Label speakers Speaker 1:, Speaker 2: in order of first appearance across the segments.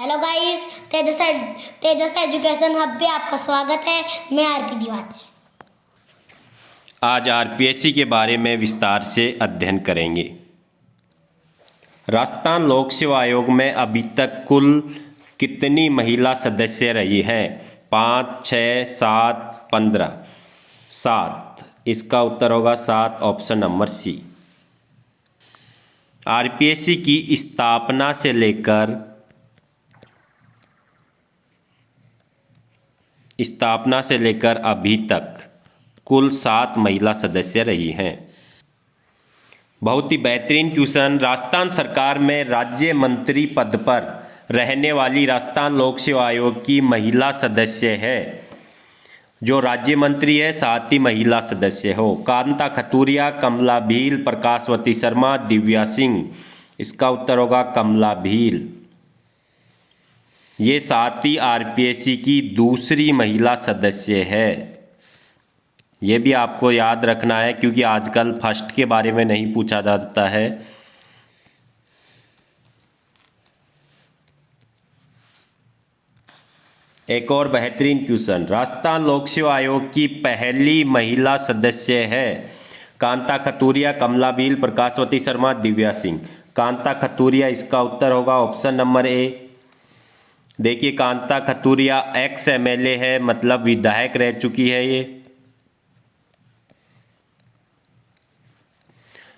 Speaker 1: Hello guys, तेजस education hub पे आपका स्वागत है। मैं आरपी दिवाच।
Speaker 2: आज आरपीएससी के बारे में विस्तार से अध्ययन करेंगे। राजस्थान लोक सेवा आयोग में अभी तक कुल कितनी महिला सदस्य रही हैं? 5, 6, 7, 15। 7। इसका उत्तर होगा 7, ऑप्शन नंबर सी। आरपीएससी की स्थापना से लेकर अभी तक कुल 7 महिला सदस्य रही हैं। बहुत ही बेहतरीन क्वेश्चन। राजस्थान सरकार में राज्य मंत्री पद पर रहने वाली राजस्थान लोक सेवा आयोग की महिला सदस्य है। जो राज्य मंत्री है, 7 ही महिला सदस्य हो। कांता खतूरिया, कमला भील, प्रकाशवती शर्मा, दिव्या सिंह। इसका उत्तर होगा कमला भील। ये 7 ही आरपीएससी की दूसरी महिला सदस्य है। ये भी आपको याद रखना है क्योंकि आजकल फर्स्ट के बारे में नहीं पूछा जाता है। एक और बेहतरीन क्वेश्चन। राजस्थान लोक सेवा आयोग की पहली महिला सदस्य है कांता खतूरिया, कमला भील, प्रकाशवती शर्मा, दिव्या सिंह। कांता खतूरिया, इसका उत्तर होगा ऑप्शन नंबर ए। देखिए, कांता खतूरिया एक्स एमएलए है, मतलब विधायक रह चुकी है ये।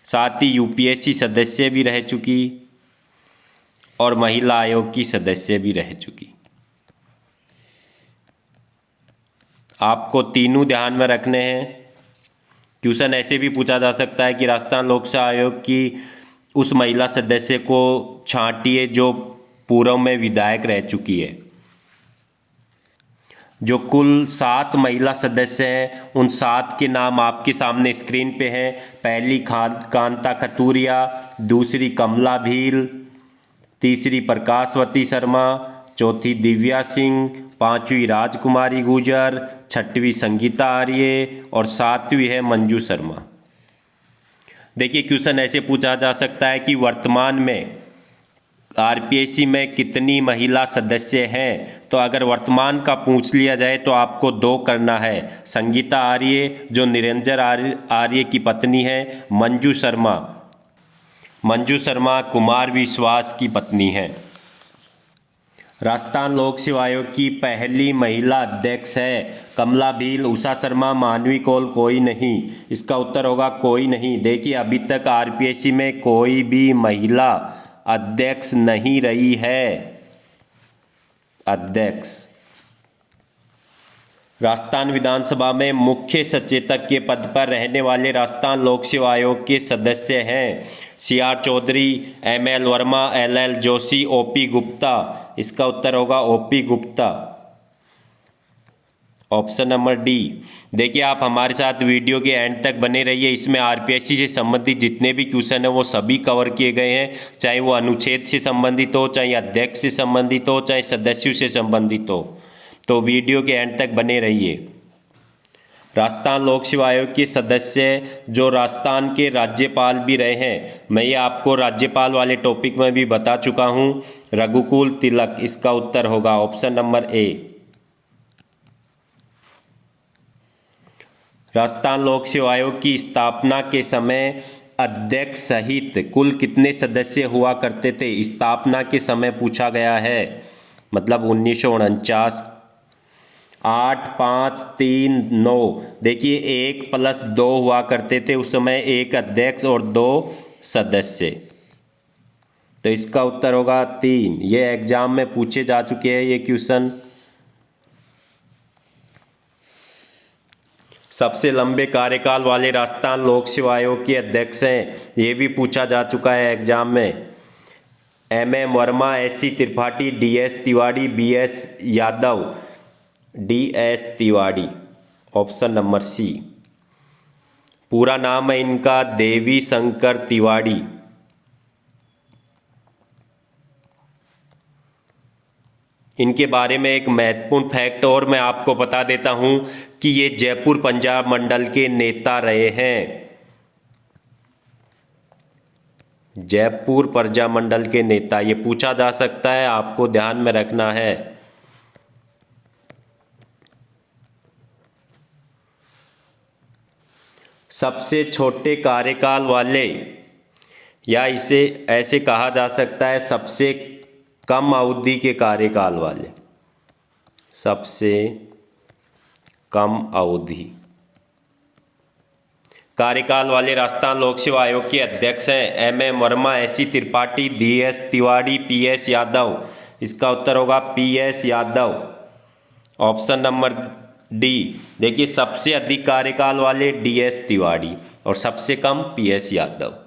Speaker 2: साथ ही यूपीएससी सदस्य भी रह चुकी और महिला आयोग की सदस्य भी रह चुकी। आपको तीनों ध्यान में रखने हैं। क्वेश्चन ऐसे भी पूछा जा सकता है कि राजस्थान लोक सेवा आयोग की उस महिला सदस्य को छांटिए जो पूर्व में विधायक रह चुकी है। जो कुल 7 महिला सदस्य हैं, उन 7 के नाम आपके सामने स्क्रीन पे हैं। पहली कांता खतूरिया, दूसरी कमला भील, तीसरी प्रकाशवती शर्मा, चौथी दिव्या सिंह, 5वीं राजकुमारी गुर्जर, 6वीं संगीता आर्य और 7वीं है मंजू शर्मा। देखिए, क्वेश्चन ऐसे पूछा जा सकता है कि वर्तमान में आरपीएससी में कितनी महिला सदस्य हैं। तो अगर वर्तमान का पूछ लिया जाए तो आपको 2 करना है। संगीता आर्य जो निरंजन आर्य की पत्नी है, मंजू शर्मा कुमार विश्वास की पत्नी है। राजस्थान लोक सेवा आयोग की पहली महिला अध्यक्ष है कमला भील, उषा शर्मा, मानवी कौल, कोई नहीं। इसका उत्तर होगा कोई नहीं। देखिए, अभी तक आरपीएससी में कोई भी महिला अध्यक्ष नहीं रही है। अध्यक्ष। राजस्थान विधानसभा में मुख्य सचेतक के पद पर रहने वाले राजस्थान लोक सेवा आयोग के सदस्य हैं CR Chaudhary, ML Verma, LL Joshi, OP Gupta. इसका उत्तर होगा OP Gupta, option number D. देखिए, आप हमारे साथ वीडियो के एंड तक बने रहिए। इसमें आरपीएससी से संबंधित जितने भी क्वेश्चन हैं वो सभी कवर किए गए हैं, चाहे वो अनुच्छेद से संबंधित हो, चाहे अध्यक्ष से संबंधित हो, चाहे सदस्यों से संबंधित हो। तो वीडियो के एंड तक बने रहिए। राजस्थान लोक सेवा आयोग के सदस्य जो राजस्थान के राज्यपाल भी रहे हैं, मैं ये आपको राज्यपाल वाले टॉपिक में भी बता चुका हूँ। रघुकुल तिलक, इसका उत्तर होगा ऑप्शन नंबर ए। राजस्थान लोक सेवा आयोग की स्थापना के समय अध्यक्ष सहित कुल कितने सदस्य हुआ करते थे? स्थापना के समय पूछा गया है, मतलब 1949। 8, 5, 3, 9। देखिए, 1 + 2 हुआ करते थे उस समय, 1 अध्यक्ष और 2 सदस्य। तो इसका उत्तर होगा 3। ये एग्जाम में पूछे जा चुके हैं ये क्वेश्चन। सबसे लंबे कार्यकाल वाले राजस्थान लोक सेवा आयोग के अध्यक्ष हैं, ये भी पूछा जा चुका है एग्जाम में। MM Verma, SC Tripathi, DS Tiwari, BS Yadav, DS Tiwari, option number C. पूरा नाम है इनका देवी शंकर तिवारी। इनके बारे में एक महत्वपूर्ण फैक्ट और मैं आपको बता देता हूं कि ये जयपुर पंजाब मंडल के नेता रहे हैं। जयपुर प्रजा मंडल के नेता, ये पूछा जा सकता है, आपको ध्यान में रखना है। सबसे छोटे कार्यकाल वाले, या इसे ऐसे कहा जा सकता है सबसे कम अवधि के कार्यकाल वाले, सबसे कम अवधि कार्यकाल वाले राजस्थान लोक सेवा आयोग के अध्यक्ष हैं M Verma, AC Tripathi, DS Tiwari, PS Yadav. इसका उत्तर होगा PS Yadav, option number D. देखिए सबसे अधिक कार्यकाल वाले DS तिवारी और सबसे कम PS यादव।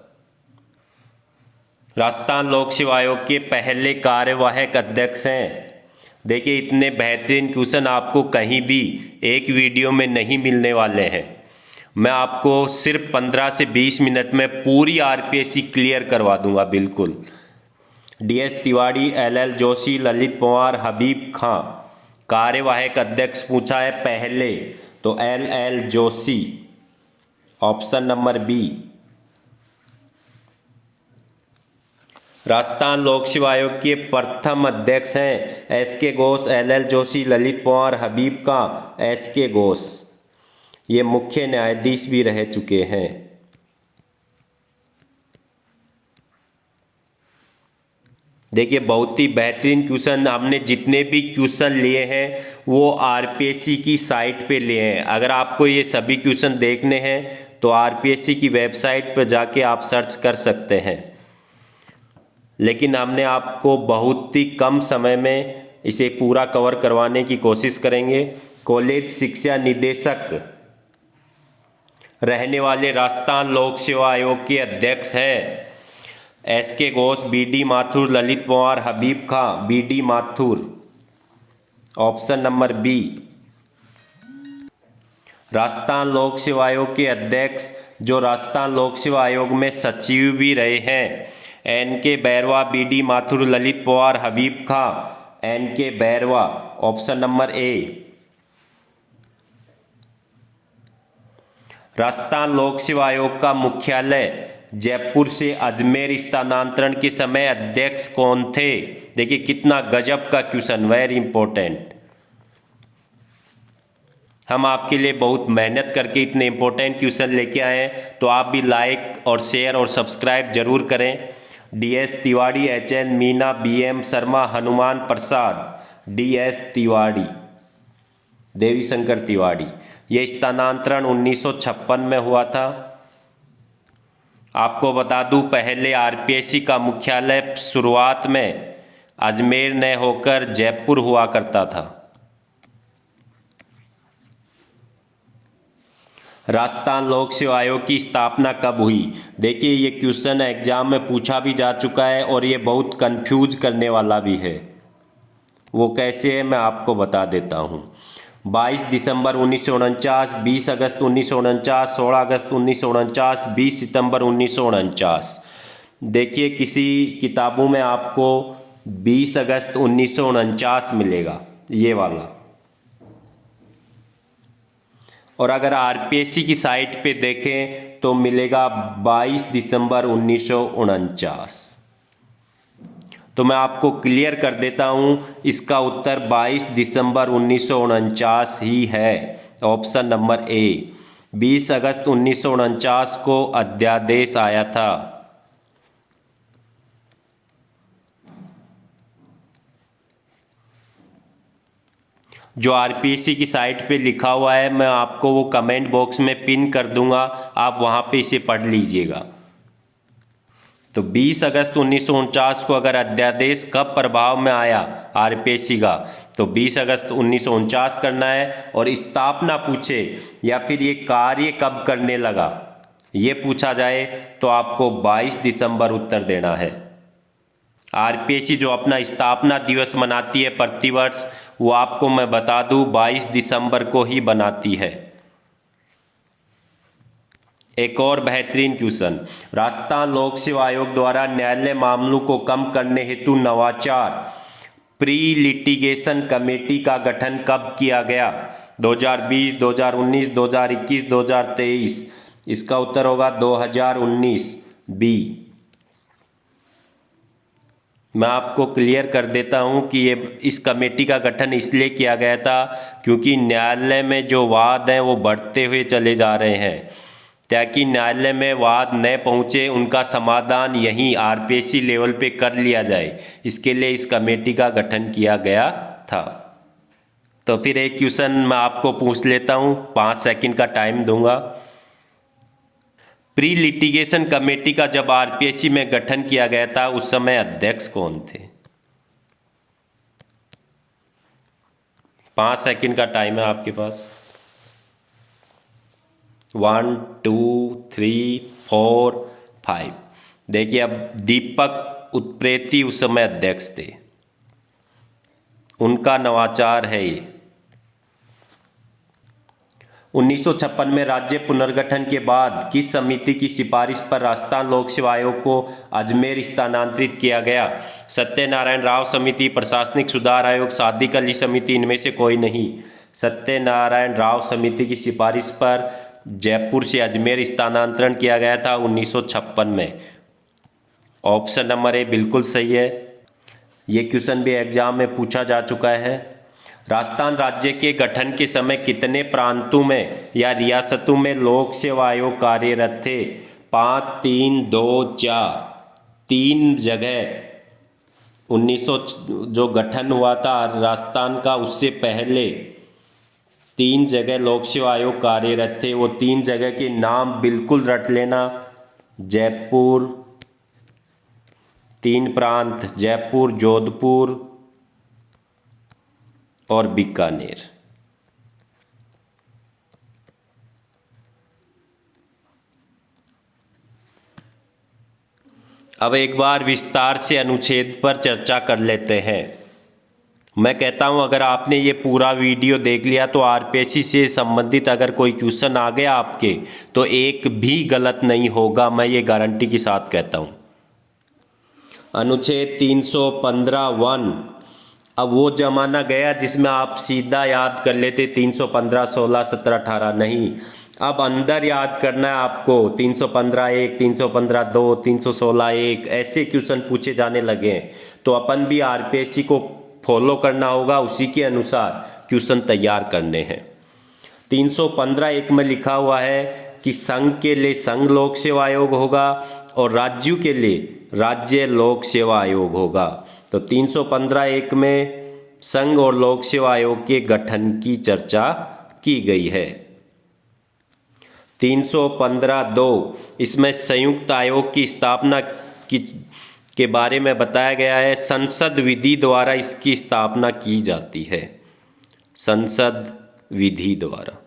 Speaker 2: राजस्थान लोक सेवा आयोग के पहले कार्यवाहक अध्यक्ष हैं। देखिए इतने बेहतरीन क्वेश्चन आपको कहीं भी एक वीडियो में नहीं मिलने वाले हैं। मैं आपको सिर्फ 15 से 20 मिनट में पूरी RPSC क्लियर करवा दूंगा बिल्कुल। DS तिवारी, LL जोशी, ललित पवार, हबीब खां। कार्यवाहक अध्यक्ष पूछा है पहले, तो LL Joshi, option number B. Rajasthan लोक सेवा आयोग के प्रथम अध्यक्ष हैं SK घोष, LL जोशी, ललित पवार, हबीब खां, SK घोष। ये मुख्य न्यायाधीश भी रह चुके हैं। देखिए बहुत ही बेहतरीन क्वेश्चन, हमने जितने भी क्वेश्चन लिए हैं वो RPSC की साइट पे लिए हैं। अगर आपको ये सभी क्वेश्चन देखने हैं तो RPSC की वेबसाइट पर जाके आप सर्च कर सकते हैं, लेकिन हमने आपको बहुत ही कम समय में इसे पूरा कवर करवाने की कोशिश करेंगे। कॉलेज शिक्षा निदेशक रहने वाले राजस्थान लोक सेवा आयोग के अध्यक्ष हैं SK Ghosh, BD Mathur, Lalit Pawar, Habib Khan, BD Mathur, option number B. Rajasthan लोक सेवा आयोग के अध्यक्ष जो राजस्थान लोक सेवा आयोग में सचिव भी रहे हैं NK Bairwa, BD Mathur, Lalit Pawar, Habib Khan, NK Bairwa, option number A. Rajasthan लोक सेवा आयोग का मुख्यालय जयपुर से अजमेर स्थानांतरण के समय अध्यक्ष कौन थे? देखिए कितना गजब का क्वेश्चन, वेरी इंपॉर्टेंट। हम आपके लिए बहुत मेहनत करके इतने इंपॉर्टेंट क्वेश्चन लेके आए हैं, तो आप भी लाइक और शेयर और सब्सक्राइब जरूर करें। DS Tiwari, HN Meena, BM Sharma, Hanuman Prasad, DS Tiwari, देवी शंकर तिवारी। ये स्थानांतरण 1956 में हुआ था। आपको बता दूं पहले RPSC का मुख्यालय शुरुआत में अजमेर न होकर जयपुर हुआ करता था। राजस्थान लोक सेवा आयोग की स्थापना कब हुई? देखिए ये क्वेश्चन एग्जाम में पूछा भी जा चुका है और ये बहुत कंफ्यूज करने वाला भी है। वो कैसे है मैं आपको बता देता हूँ। 22 दिसंबर 1949, 20 अगस्त 1949, 16 अगस्त 1949, 20 सितंबर 1949। देखिए किसी किताबों में आपको 20 अगस्त 1949 मिलेगा, ये वाला, और अगर RPSC की साइट पे देखें तो मिलेगा 22 दिसंबर 1949। तो मैं आपको क्लियर कर देता हूं, इसका उत्तर 22 दिसंबर 1949 ही है, ऑप्शन नंबर ए। 20 अगस्त 1949 को अध्यादेश आया था। जो RPSC की साइट पे लिखा हुआ है मैं आपको वो कमेंट बॉक्स में पिन कर दूंगा, आप वहां पे इसे पढ़ लीजिएगा। तो 20 अगस्त 1949 को अगर अध्यादेश कब प्रभाव में आया RPSC का, तो 20 अगस्त 1949 करना है। और स्थापना पूछे या फिर ये कार्य कब करने लगा ये पूछा जाए तो आपको 22 दिसंबर उत्तर देना है। RPSC जो अपना स्थापना दिवस मनाती है प्रतिवर्ष, वो आपको मैं बता दूं 22 दिसंबर को ही बनाती है। एक और बेहतरीन क्वेश्चन, राजस्थान लोक सेवा आयोग द्वारा न्यायालय मामलों को कम करने हेतु नवाचार प्री लिटिगेशन कमेटी का गठन कब किया गया? 2020, 2019, 2021, 2023। इसका उत्तर होगा 2019 बी। मैं आपको क्लियर कर देता हूं कि ये इस कमेटी का गठन इसलिए किया गया था क्योंकि न्यायालय में जो वाद हैं वो बढ़ते हुए चले जा रहे हैं, ताकि न्यायालय में वाद न पहुंचे, उनका समाधान यहीं आरपीएससी लेवल पे कर लिया जाए। इसके लिए इस कमेटी का गठन किया गया था। तो फिर एक क्वेश्चन मैं आपको पूछ लेता हूं, 5 सेकंड का टाइम दूंगा। प्री लिटिगेशन कमेटी का जब आरपीएससी में गठन किया गया था उस समय अध्यक्ष कौन थे? 5 सेकंड का टाइम है आपके पास। 1 2 3 4 5। देखिए, अब दीपक उत्प्रेती उस समय अध्यक्ष थे, उनका नवाचार है ये। 1956 में राज्य पुनर्गठन के बाद किस समिति की सिफारिश पर राजस्थान लोक सेवा आयोग को अजमेर स्थानांतरित किया गया? सत्यनारायण राव समिति, प्रशासनिक सुधार आयोग, सादिक अली समिति, इनमें से कोई नहीं। सत्यनारायण राव समिति की सिफारिश पर जयपुर से अजमेर स्थानांतरण किया गया था 1956 में। ऑप्शन नंबर ए बिल्कुल सही है। ये क्वेश्चन भी एग्जाम में पूछा जा चुका है। राजस्थान राज्य के गठन के समय कितने प्रांतों में या रियासतों में लोक सेवा आयोग कार्यरत थे? 5 3 2 4। 3 जगह 1900 जो गठन हुआ था राजस्थान का, उससे पहले 3 जगह लोक सेवा आयोग कार्यरत थे। वो 3 जगह के नाम बिल्कुल रट लेना। जयपुर, 3 प्रांत जयपुर, जोधपुर और बीकानेर। अब एक बार विस्तार से अनुच्छेद पर चर्चा कर लेते हैं। मैं कहता हूं अगर आपने ये पूरा वीडियो देख लिया तो आरपीएससी से संबंधित अगर कोई क्वेश्चन आ गया आपके तो एक भी गलत नहीं होगा, मैं ये गारंटी के साथ कहता हूं। अनुच्छेद 315(1). अब वो जमाना गया जिसमें आप सीधा याद कर लेते 315, 16, 17, 18। नहीं, अब अंदर याद करना है आपको। 315(1), 315(2), 316(1) ऐसे क्वेश्चन पूछे जाने लगे हैं, तो अपन भी आरपीएससी को फॉलो करना होगा, उसी के अनुसार क्वेश्चन तैयार करने हैं। 315(1) में लिखा हुआ है कि संघ के लिए संघ लोक सेवा आयोग होगा और राज्यों के लिए राज्य लोक सेवा आयोग होगा। तो 315(1) में संघ और लोक सेवा आयोग के गठन की चर्चा की गई है। 315(2) इसमें संयुक्त आयोग की स्थापना के बारे में बताया गया है। संसद विधि द्वारा इसकी स्थापना की जाती है, संसद विधि द्वारा।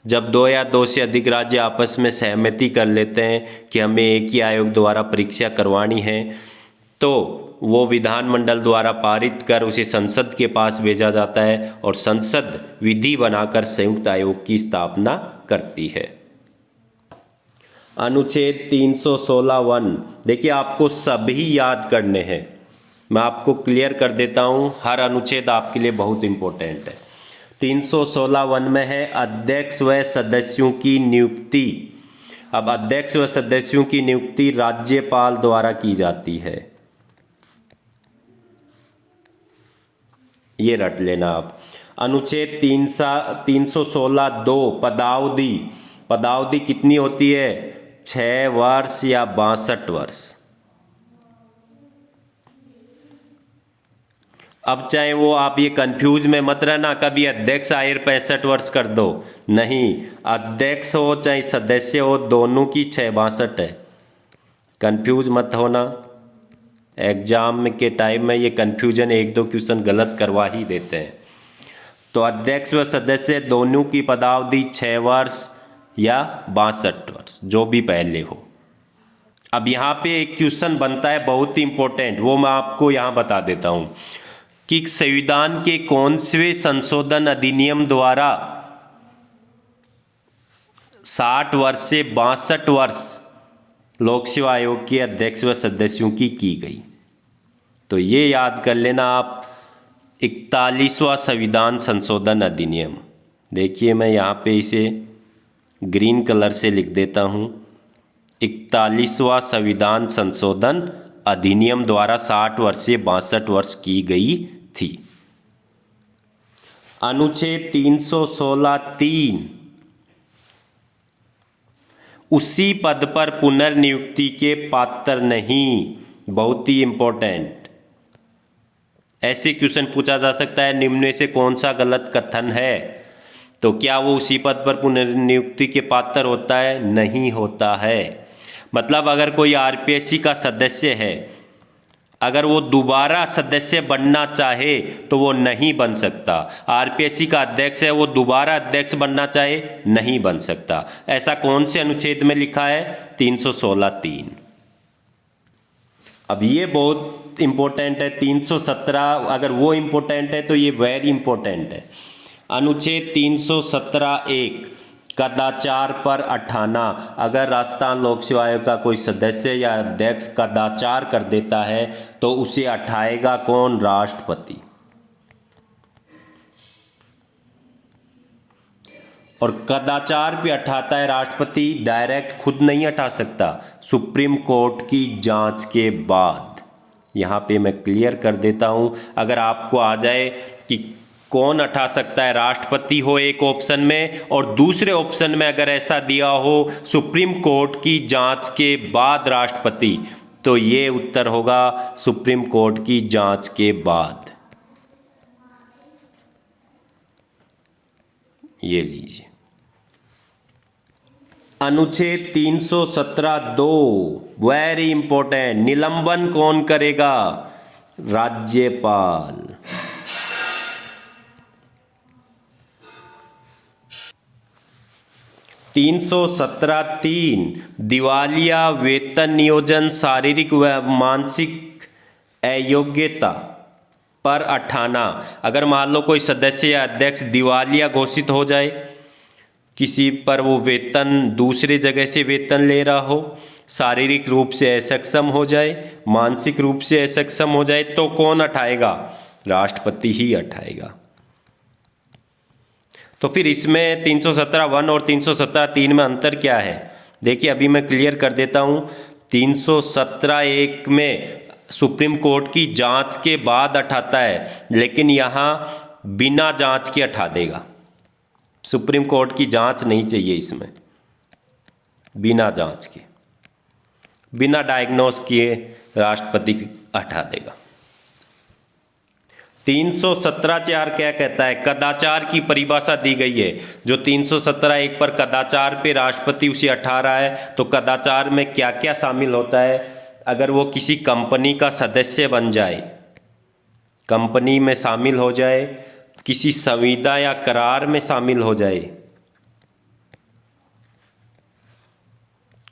Speaker 2: जब 2 या 2 से अधिक राज्य आपस में सहमति कर लेते हैं कि हमें एक ही आयोग द्वारा परीक्षा करवानी है, तो वो विधानमंडल द्वारा पारित कर उसे संसद के पास भेजा जाता है और संसद विधि बनाकर संयुक्त आयोग की स्थापना करती है। अनुच्छेद 316(1). देखिए, आपको सभी याद करने हैं, मैं आपको क्लियर कर देता हूं, हर अनुच्छेद आपके लिए बहुत इंपॉर्टेंट है। 316(1) में है अध्यक्ष व सदस्यों की नियुक्ति। अब अध्यक्ष व सदस्यों की नियुक्ति राज्यपाल द्वारा की जाती है, ये रट लेना आप। अनुच्छेद 316(2) पदावधि। पदावधि कितनी होती है? 6 वर्ष या 62 वर्ष। अब चाहे वो आप ये कंफ्यूज में मत रहना, कभी अध्यक्ष आयर 65 वर्ष कर दो, नहीं, अध्यक्ष हो चाहे सदस्य हो दोनों की 6-62 है। कंफ्यूज मत होना, एग्जाम के टाइम में ये कंफ्यूजन 1-2 क्वेश्चन गलत करवा ही देते हैं। तो अध्यक्ष व सदस्य दोनों की पदावधि 6 वर्ष या 62 वर्ष, जो भी पहले हो। अब यहाँ पे एक क्वेश्चन बनता है बहुत ही इंपॉर्टेंट, वो मैं आपको यहाँ बता देता हूँ कि संविधान के कौनसे संशोधन अधिनियम द्वारा 60 वर्ष से 62 वर्ष लोक सेवा आयोग के अध्यक्ष व सदस्यों की गई? तो ये याद कर लेना आप, 41वां संविधान संशोधन अधिनियम। देखिए, मैं यहाँ पे इसे ग्रीन कलर से लिख देता हूँ, 41वां संविधान संशोधन अधिनियम द्वारा 60 वर्ष से 62 वर्ष की गई थी। अनुच्छेद 316(3) उसी पद पर पुनर्नियुक्ति के पात्र नहीं। बहुत ही इंपॉर्टेंट, ऐसे क्वेश्चन पूछा जा सकता है, निम्न में से कौन सा गलत कथन है? तो क्या वो उसी पद पर पुनर्नियुक्ति के पात्र होता है? नहीं होता है। मतलब अगर कोई आरपीएससी का सदस्य है, अगर वो दोबारा सदस्य बनना चाहे तो वो नहीं बन सकता। आरपीएससी का अध्यक्ष है, वो दोबारा अध्यक्ष बनना चाहे नहीं बन सकता। ऐसा कौन से अनुच्छेद में लिखा है? 316(3). अब ये बहुत इंपॉर्टेंट है। 317, अगर वो इंपॉर्टेंट है तो ये वेरी इंपॉर्टेंट है। अनुच्छेद 317(1) कदाचार पर अठाना। अगर राजस्थान लोक सेवा आयोग का कोई सदस्य या अध्यक्ष कदाचार कर देता है तो उसे हटाएगा कौन? राष्ट्रपति। और कदाचार पे हटाता है राष्ट्रपति, डायरेक्ट खुद नहीं हटा सकता, सुप्रीम कोर्ट की जांच के बाद। यहाँ पे मैं क्लियर कर देता हूँ, अगर आपको आ जाए कि कौन हटा सकता है, राष्ट्रपति हो एक ऑप्शन में और दूसरे ऑप्शन में अगर ऐसा दिया हो सुप्रीम कोर्ट की जांच के बाद राष्ट्रपति, तो ये उत्तर होगा सुप्रीम कोर्ट की जांच के बाद। ये लीजिए अनुच्छेद 317(2) वेरी इंपॉर्टेंट। निलंबन कौन करेगा? राज्यपाल। तीन 317(3) दिवालिया वेतन नियोजन शारीरिक व मानसिक अयोग्यता पर अठाना। अगर मान लो कोई सदस्य या अध्यक्ष दिवालिया घोषित हो जाए, किसी पर वो वेतन दूसरे जगह से वेतन ले रहा हो, शारीरिक रूप से असक्षम हो जाए, मानसिक रूप से असक्षम हो जाए, तो कौन हटाएगा? राष्ट्रपति ही हटाएगा। तो फिर इसमें 317(1) और 317(3) में अंतर क्या है? देखिए अभी मैं क्लियर कर देता हूँ। 317(1) में सुप्रीम कोर्ट की जांच के बाद हटाता है, लेकिन यहाँ बिना जांच के हटा देगा। सुप्रीम कोर्ट की जांच नहीं चाहिए इसमें, बिना जांच के, बिना डायग्नोस किए राष्ट्रपति हटा देगा। 317(4) क्या कहता है? कदाचार की परिभाषा दी गई है। जो 317(1) पर कदाचार पे राष्ट्रपति उसे हटा रहा है, तो कदाचार में क्या क्या शामिल होता है? अगर वो किसी कंपनी का सदस्य बन जाए, कंपनी में शामिल हो जाए, किसी संविदा या करार में शामिल हो जाए,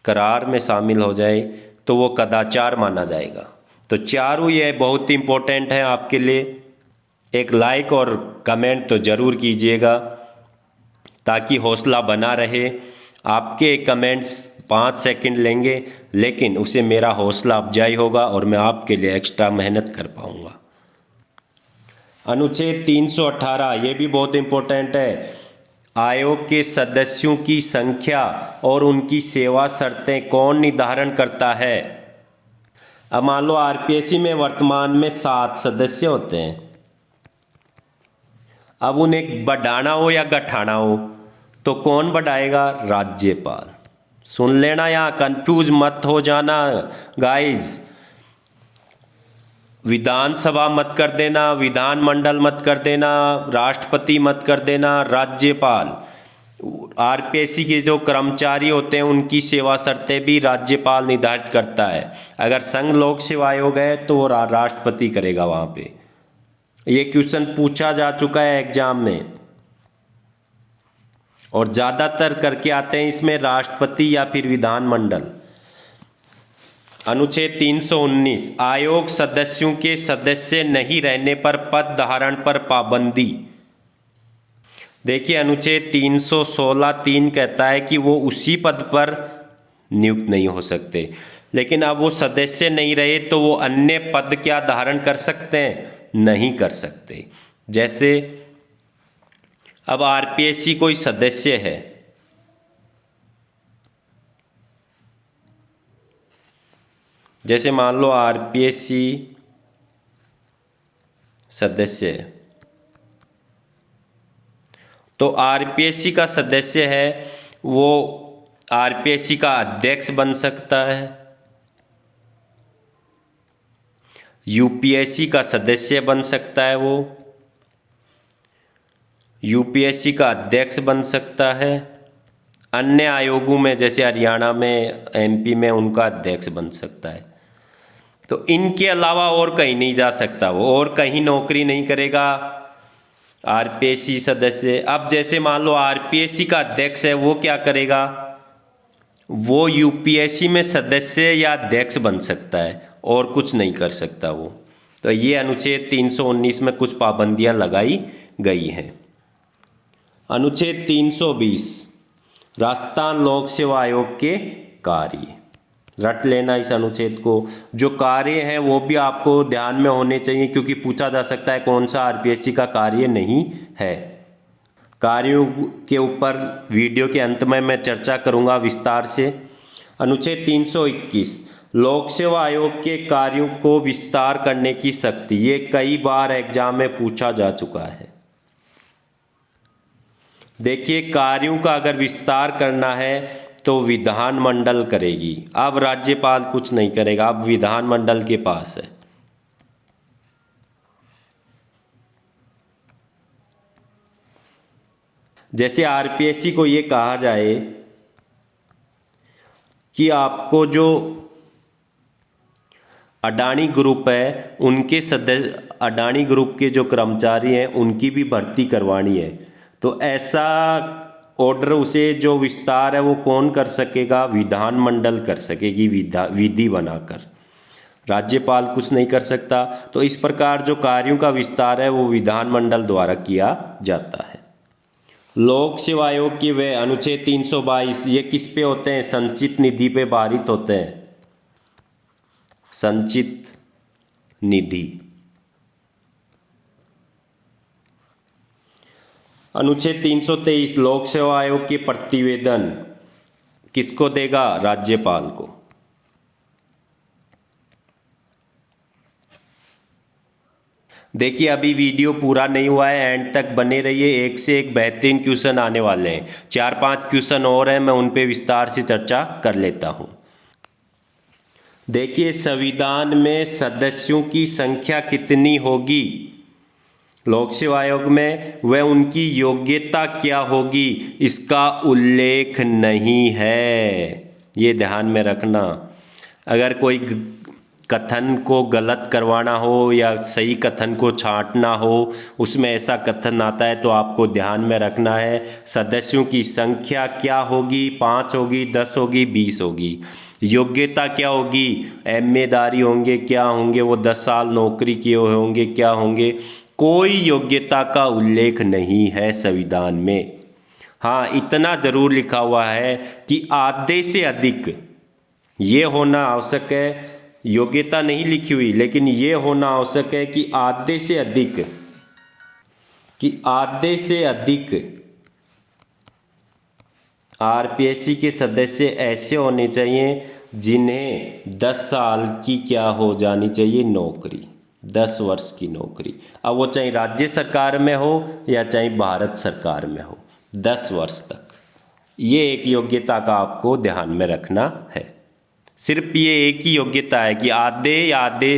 Speaker 2: करार में शामिल हो जाए, तो वो कदाचार माना जाएगा। तो चारों ये बहुत इंपॉर्टेंट है आपके लिए। एक लाइक और कमेंट तो ज़रूर कीजिएगा ताकि हौसला बना रहे। आपके कमेंट्स 5 सेकंड लेंगे, लेकिन उसे मेरा हौसला अफजाई होगा और मैं आपके लिए एक्स्ट्रा मेहनत कर पाऊँगा। अनुच्छेद 318 ये भी बहुत इंपॉर्टेंट है। आयोग के सदस्यों की संख्या और उनकी सेवा शर्तें कौन निर्धारण करता है? अब मान लो आरपीएससी में वर्तमान में 7 सदस्य होते हैं। अब उन्हें बढ़ाना हो या घटाना हो तो कौन बढ़ाएगा? राज्यपाल। सुन लेना, यहाँ कंफ्यूज मत हो जाना गाइस। विधानसभा मत कर देना, विधानमंडल मत कर देना, राष्ट्रपति मत कर देना, राज्यपाल। आरपीएससी के जो कर्मचारी होते हैं उनकी सेवा शर्तें भी राज्यपाल निर्धारित करता है। अगर संघ लोक सेवा आयोग है तो वो राष्ट्रपति करेगा वहाँ पे। ये क्वेश्चन पूछा जा चुका है एग्जाम में और ज़्यादातर करके आते हैं इसमें राष्ट्रपति या फिर विधानमंडल। अनुच्छेद 319 आयोग सदस्यों के सदस्य नहीं रहने पर पद धारण पर पाबंदी। देखिए अनुच्छेद 316(3) कहता है कि वो उसी पद पर नियुक्त नहीं हो सकते, लेकिन अब वो सदस्य नहीं रहे तो वो अन्य पद क्या धारण कर सकते हैं? नहीं कर सकते। जैसे अब आरपीएससी कोई सदस्य है, जैसे मान लो आरपीएससी सदस्य है, तो आरपीएससी का सदस्य है वो आरपीएससी का अध्यक्ष बन सकता है, यूपीएससी का सदस्य बन सकता है, वो यूपीएससी का अध्यक्ष बन सकता है, अन्य आयोगों में जैसे हरियाणा में, एमपी में उनका अध्यक्ष बन सकता है। तो इनके अलावा और कहीं नहीं जा सकता वो, और कहीं नौकरी नहीं करेगा आरपीएससी सदस्य। अब जैसे मान लो आरपीएससी का अध्यक्ष है, वो क्या करेगा, वो यूपीएससी में सदस्य या अध्यक्ष बन सकता है और कुछ नहीं कर सकता वो। तो ये अनुच्छेद 319 में कुछ पाबंदियां लगाई गई हैं। अनुच्छेद 320 राजस्थान लोक सेवा आयोग के कार्य, रट लेना इस अनुच्छेद को। जो कार्य हैं वो भी आपको ध्यान में होने चाहिए, क्योंकि पूछा जा सकता है कौन सा आरपीएससी का कार्य नहीं है। कार्यों के ऊपर वीडियो के अंत में मैं चर्चा करूंगा विस्तार से। अनुच्छेद 321 लोक सेवा आयोग के कार्यों को विस्तार करने की शक्ति, ये कई बार एग्जाम में पूछा जा चुका है। देखिए, कार्यों का अगर विस्तार करना है तो विधानमंडल करेगी, अब राज्यपाल कुछ नहीं करेगा, अब विधानमंडल के पास है। जैसे आरपीएससी को ये कहा जाए कि आपको जो अडानी ग्रुप है उनके सदस्य, अडानी ग्रुप के जो कर्मचारी हैं उनकी भी भर्ती करवानी है, तो ऐसा ऑर्डर, उसे जो विस्तार है वो कौन कर सकेगा, विधानमंडल कर सकेगी, विधि बनाकर। राज्यपाल कुछ नहीं कर सकता। तो इस प्रकार जो कार्यों का विस्तार है वो विधानमंडल द्वारा किया जाता है। लोक सेवा आयोग की वे अनुच्छेद 322 ये किस पे होते हैं, संचित निधि पे पारित होते हैं, संचित निधि। अनुच्छेद 323 लोक सेवा आयोग के प्रतिवेदन किसको देगा, राज्यपाल को। देखिए, अभी वीडियो पूरा नहीं हुआ है, एंड तक बने रहिए, एक से एक बेहतरीन क्वेश्चन आने वाले हैं। 4-5 क्वेश्चन और हैं, मैं उन पे विस्तार से चर्चा कर लेता हूं। देखिए, संविधान में सदस्यों की संख्या कितनी होगी लोक सेवा आयोग में, वह उनकी योग्यता क्या होगी, इसका उल्लेख नहीं है। ये ध्यान में रखना। अगर कोई कथन को गलत करवाना हो या सही कथन को छांटना हो, उसमें ऐसा कथन आता है तो आपको ध्यान में रखना है सदस्यों की संख्या क्या होगी, 5 होगी, 10 होगी, 20 होगी। योग्यता क्या होगी, एमएदारी होंगे, क्या होंगे, वो 10 साल नौकरी किए हुए होंगे, क्या होंगे, कोई योग्यता का उल्लेख नहीं है संविधान में। हाँ, इतना जरूर लिखा हुआ है कि आधे से अधिक ये होना आवश्यक है। योग्यता नहीं लिखी हुई, लेकिन ये होना आवश्यक है कि आधे से अधिक आरपीएससी के सदस्य ऐसे होने चाहिए जिन्हें 10 साल की क्या हो जानी चाहिए, नौकरी, 10 वर्ष की नौकरी। अब वो चाहे राज्य सरकार में हो या चाहे भारत सरकार में हो, 10 वर्ष तक। ये एक योग्यता का आपको ध्यान में रखना है। सिर्फ ये एक ही योग्यता है कि आधे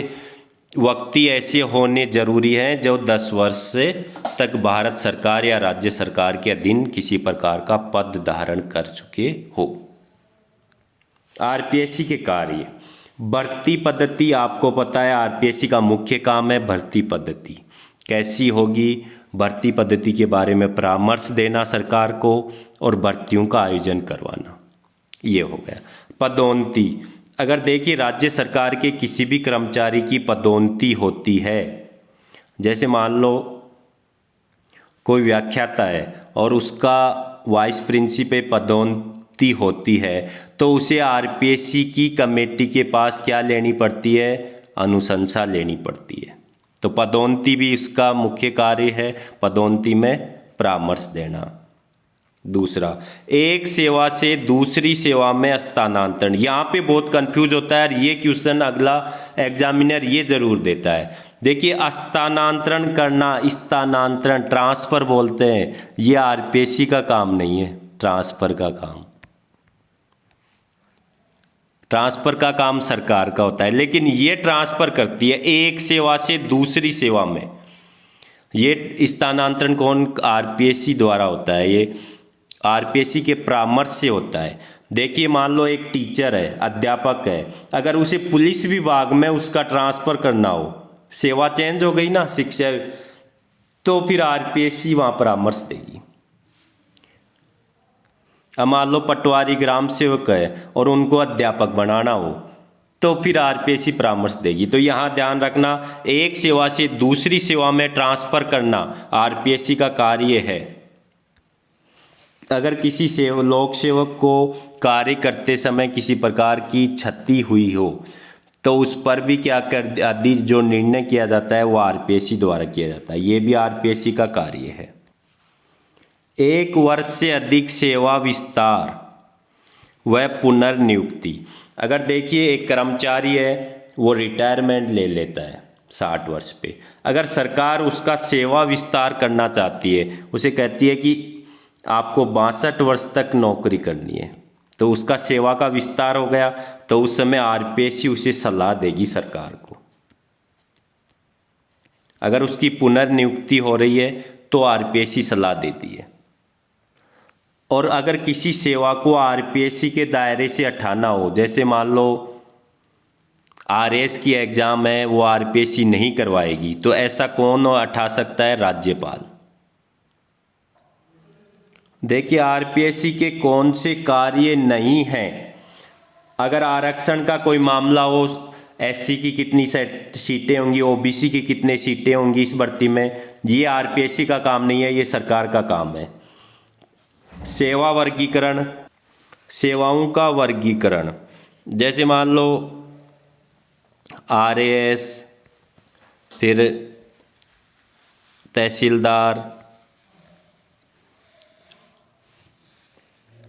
Speaker 2: व्यक्ति ऐसे होने जरूरी हैं जो 10 वर्ष से तक भारत सरकार या राज्य सरकार के अधीन किसी प्रकार का पद धारण कर चुके हो। आरपीएससी के कार्य, भर्ती पद्धति आपको पता है, आरपीएससी का मुख्य काम है भर्ती पद्धति कैसी होगी, भर्ती पद्धति के बारे में परामर्श देना सरकार को और भर्तियों का आयोजन करवाना। ये हो गया। पदोन्नति, अगर देखिए राज्य सरकार के किसी भी कर्मचारी की पदोन्नति होती है, जैसे मान लो कोई व्याख्याता है और उसका वाइस प्रिंसिपल पदोन्नति होती है, तो उसे आरपीएससी की कमेटी के पास क्या लेनी पड़ती है, अनुशंसा लेनी पड़ती है। तो पदोन्नति भी इसका मुख्य कार्य है, पदोन्नति में परामर्श देना। दूसरा, एक सेवा से दूसरी सेवा में स्थानांतरण। यहाँ पे बहुत कंफ्यूज होता है और ये क्वेश्चन अगला एग्जामिनर ये जरूर देता है। देखिए, स्थानांतरण करना, स्थानांतरण ट्रांसफर बोलते हैं, ये आरपीएससी का काम नहीं है। ट्रांसफर का काम सरकार का होता है, लेकिन ये ट्रांसफर करती है एक सेवा से दूसरी सेवा में। ये स्थानांतरण कौन, आरपीएससी द्वारा होता है, ये आरपीएससी के परामर्श से होता है। देखिए, मान लो एक टीचर है, अध्यापक है, अगर उसे पुलिस विभाग में उसका ट्रांसफर करना हो, सेवा चेंज हो गई ना, शिक्षा, तो फिर आरपीएससी वहाँ परामर्श देगी। अब मान लो पटवारी ग्राम सेवक है और उनको अध्यापक बनाना हो, तो फिर आरपीएससी परामर्श देगी। तो यहाँ ध्यान रखना, एक सेवा से दूसरी सेवा में ट्रांसफर करना आरपीएससी का कार्य है। अगर किसी लोक सेवक को कार्य करते समय किसी प्रकार की क्षति हुई हो, तो उस पर भी क्या कर आदि जो निर्णय किया जाता है वो आरपीएससी द्वारा किया जाता है। ये भी आरपीएससी का कार्य है। 1 वर्ष से अधिक सेवा विस्तार व पुनर्नियुक्ति। अगर देखिए, एक कर्मचारी है, वो रिटायरमेंट ले लेता है 60 वर्ष पे, अगर सरकार उसका सेवा विस्तार करना चाहती है, उसे कहती है कि आपको 62 वर्ष तक नौकरी करनी है, तो उसका सेवा का विस्तार हो गया, तो उस समय आरपीएससी उसे सलाह देगी सरकार को। अगर उसकी पुनर्नियुक्ति हो रही है तो आरपीएससी सलाह देती है। और अगर किसी सेवा को आरपीएससी के दायरे से हटाना हो, जैसे मान लो आरएस की एग्जाम है, वो आरपीएससी नहीं करवाएगी, तो ऐसा कौन हटा सकता है? राज्यपाल। देखिए, आरपीएससी के कौन से कार्य नहीं हैं। अगर आरक्षण का कोई मामला हो, एससी की कितनी सीटें होंगी, ओबीसी की कितनी सीटें होंगी इस भर्ती में, ये आरपीएससी का काम नहीं है, ये सरकार का काम है। सेवा वर्गीकरण, सेवाओं का वर्गीकरण, जैसे मान लो आरएएस, फिर तहसीलदार,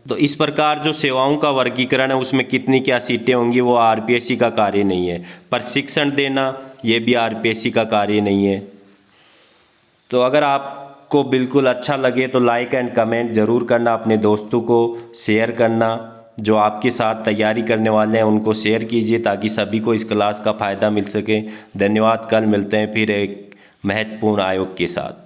Speaker 2: तो इस प्रकार जो सेवाओं का वर्गीकरण है उसमें कितनी क्या सीटें होंगी, वो आरपीएससी का कार्य नहीं है। प्रशिक्षण देना, ये भी आरपीएससी का कार्य नहीं है। तो अगर आपको बिल्कुल अच्छा लगे तो लाइक एंड कमेंट ज़रूर करना, अपने दोस्तों को शेयर करना, जो आपके साथ तैयारी करने वाले हैं उनको शेयर कीजिए, ताकि सभी को इस क्लास का फ़ायदा मिल सके। धन्यवाद। कल मिलते हैं फिर एक महत्वपूर्ण आयोग के साथ।